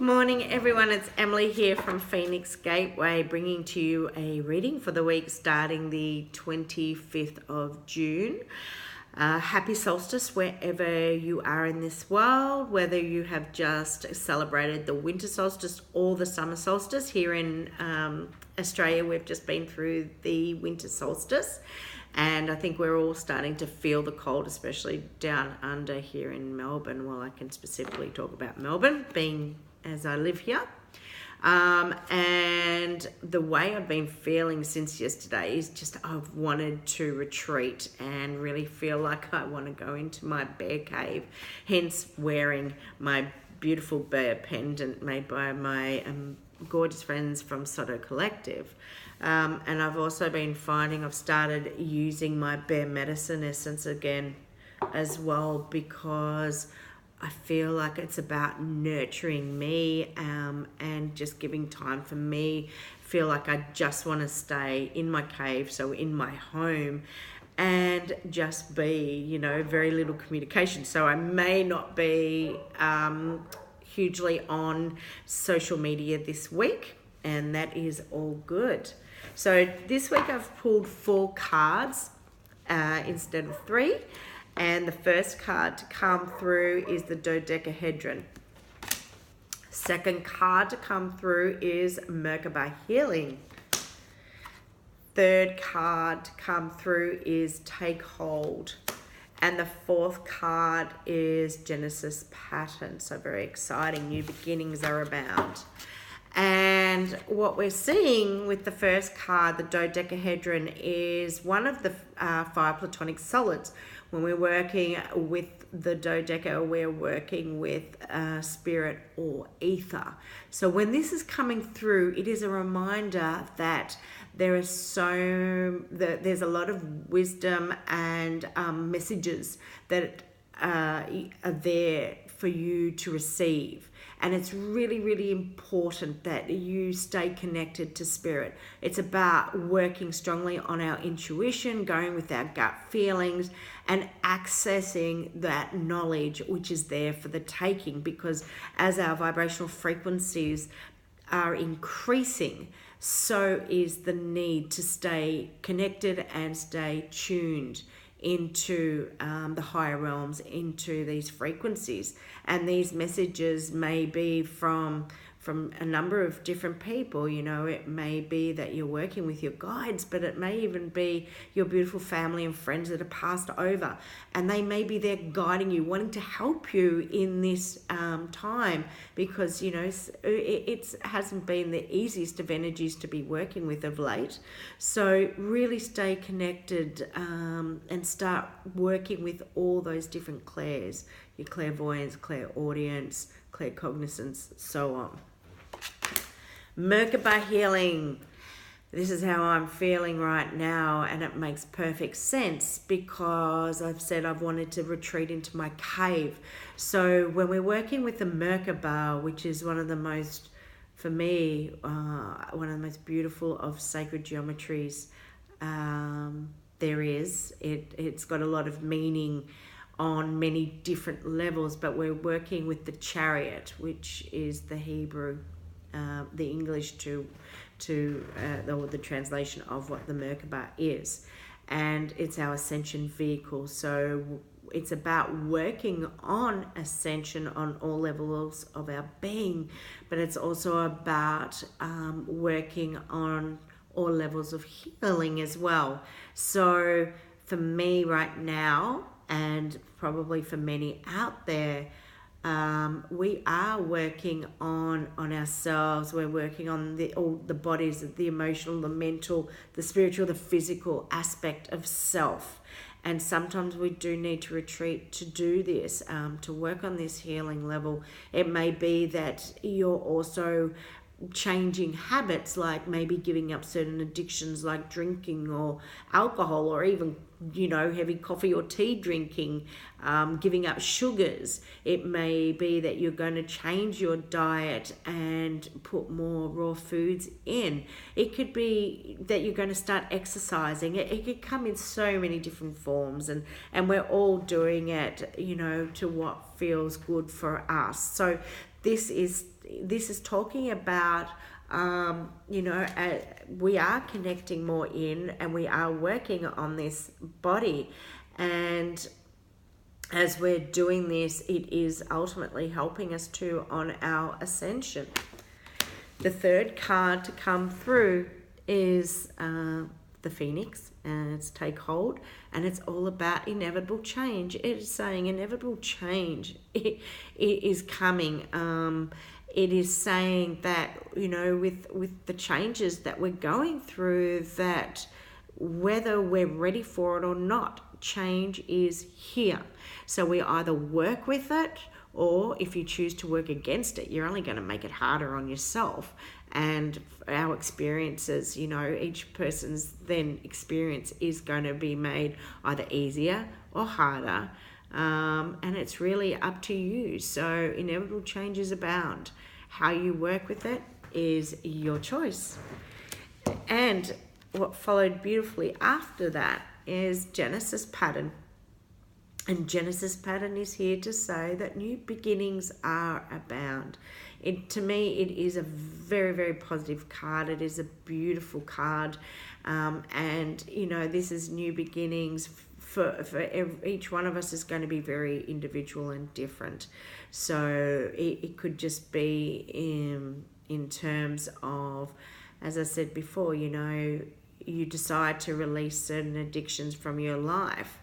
Good morning, everyone. It's Emily here from Phoenix Gateway, bringing to you a reading for the week starting the 25th of June. Happy solstice wherever you are in this world, whether you have just celebrated the winter solstice or the summer solstice. Here in Australia, we've just been through the winter solstice, and I think we're all starting to feel the cold, especially down under here in Melbourne. Well, I can specifically talk about Melbourne, being as I live here. And the way I've been feeling since yesterday is just I've wanted to retreat and really feel like I want to go into my bear cave, hence wearing my beautiful bear pendant made by my gorgeous friends from Soto Collective. And I've also been finding I've started using my bear medicine essence again as well, because I feel like it's about nurturing me and just giving time for me. Feel like I just want to stay in my cave, so in my home, and just be, very little communication. So I may not be hugely on social media this week, and that is all good. So this week I've pulled 4 cards instead of 3. And the first card to come through is the dodecahedron. Second card to come through is Merkaba healing. Third card to come through is take hold. And the fourth card is Genesis pattern. So very exciting. New beginnings are abound. And what we're seeing with the first card, the dodecahedron, is one of the 5 platonic solids. When we're working with the dodeca, we're working with spirit or ether. So when this is coming through, it is a reminder that there's a lot of wisdom and messages that are there for you to receive. And it's really, really important that you stay connected to spirit. It's about working strongly on our intuition, going with our gut feelings, and accessing that knowledge which is there for the taking. Because as our vibrational frequencies are increasing, so is the need to stay connected and stay tuned into the higher realms, into these frequencies. And these messages may be from a number of different people. It may be that you're working with your guides, but it may even be your beautiful family and friends that have passed over, and they may be there guiding you, wanting to help you in this time, because it hasn't been the easiest of energies to be working with of late. So really stay connected and start working with all those different clairs, your clairvoyance, clairaudience, claircognizance, so on. Merkaba healing. This is how I'm feeling right now, and it makes perfect sense because I've said I've wanted to retreat into my cave. So when we're working with the Merkaba, which is one of the most, for me, one of the most beautiful of sacred geometries there is. It's got a lot of meaning on many different levels, but we're working with the chariot, which is the Hebrew, the English or the translation of what the Merkaba is, and it's our ascension vehicle. So it's about working on ascension on all levels of our being, but it's also about working on all levels of healing as well. So for me right now, and probably for many out there, we are working on ourselves. We're working on all the bodies, the emotional, the mental, the spiritual, the physical aspect of self. And sometimes we do need to retreat to do this, to work on this healing level. It may be that you're also changing habits, like maybe giving up certain addictions like drinking or alcohol, or even heavy coffee or tea drinking, giving up sugars. It may be that you're going to change your diet and put more raw foods in. It could be that you're going to start exercising. It could come in so many different forms, and we're all doing it, to what feels good for us. So this is this is talking about, we are connecting more in, and we are working on this body. And as we're doing this, it is ultimately helping us to on our ascension. The third card to come through is the Phoenix, and it's take hold, and it's all about inevitable change. It is saying inevitable change it is coming. It is saying that, with the changes that we're going through, that whether we're ready for it or not, change is here. So we either work with it, or if you choose to work against it, you're only going to make it harder on yourself. And our experiences, each person's then experience is going to be made either easier or harder. And it's really up to you. So inevitable changes abound. How you work with it is your choice. And what followed beautifully after that is Genesis pattern. And Genesis pattern is here to say that new beginnings are abound. To me, it is a very, very positive card. It is a beautiful card. And, this is new beginnings. For each one of us is going to be very individual and different. So it could just be in terms of, as I said before, you decide to release certain addictions from your life.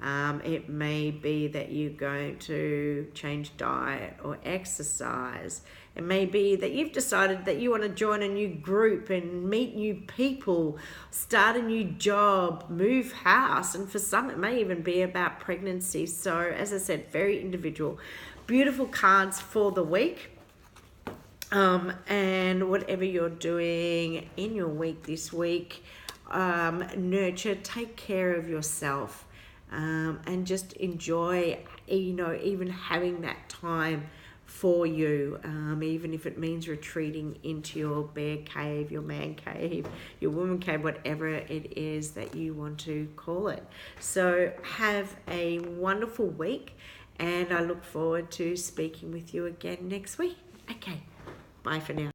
It may be that you're going to change diet or exercise. It may be that you've decided that you want to join a new group and meet new people, start a new job, move house, and for some it may even be about pregnancy. So, as I said, very individual. Beautiful cards for the week. And whatever you're doing in your week this week, nurture, take care of yourself. And just enjoy, even having that time for you, even if it means retreating into your bear cave, your man cave, your woman cave, whatever it is that you want to call it. So have a wonderful week, and I look forward to speaking with you again next week. Okay, bye for now.